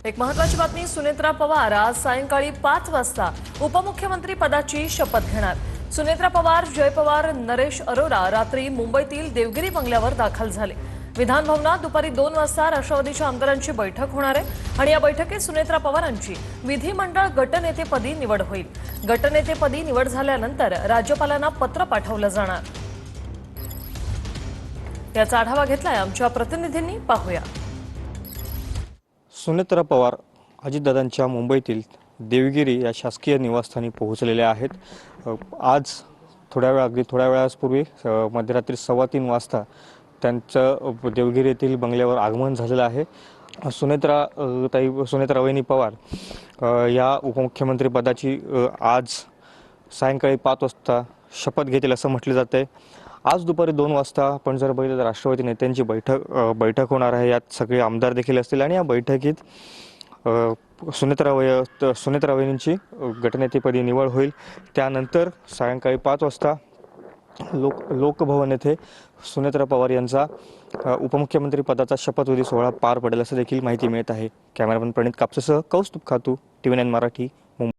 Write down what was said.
एक महत्त्वाची बातमी, सुनेत्रा पवार आज सायंकाळी 5 वाजता उपमुख्यमंत्री पदाची शपथ घेणार। सुनेत्रा पवार, जय पवार, नरेश अरोरा रात्री मुंबईतील देवगिरी बंगल्यावर दाखल झाले। विधान भवनात दुपारी 2 वाजता राष्ट्रवादीच्या आमदारांची बैठक होणार आहे आणि या बैठकीत सुनेत्रा पवारांची विधिमंडळ गटनेतेपदी निवड होईल। गटनेतेपदी निवड झाल्यानंतर राज्यपालांना पत्र पाठवलं जाणार। याचा आढावा घेतलाय आमच्या प्रतिनिधींनी, पाहूया। सुनेत्रा पवार अजितदादांच्या मुंबईतील देवगिरी या शासकीय निवासस्थानी पोहोचलेले आहेत। आज अगदी थोड्या वेळापूर्वी मध्यरात्री 3:15 वाजता त्यांचं देवगिरी येथील बंगल्यावर आगमन झालेलं आहे। सुनेत्रा वहिनी पवार या उपमुख्यमंत्री पदाची आज सायंकाळी 5 वाजता शपथ घेतील असं म्हटलं जातंय। आज दुपारी 2 वाजता आपण जर बघितलं तर राष्ट्रवादी नेत्यांची बैठक होणार आहे। यात सगळे आमदार देखील असतील आणि या बैठकीत सुनेत्रा वहिनींची गटनेतेपदी निवड होईल। त्यानंतर सायंकाळी 5 वाजता लोकभवन येथे सुनेत्रा पवार यांचा उपमुख्यमंत्री पदाचा शपथविधी सोहळा पार पडेल असं देखील माहिती मिळत आहे। कॅमेरामन प्रणित कापसेसह कौस्तुभ खातू, TV9 मराठी,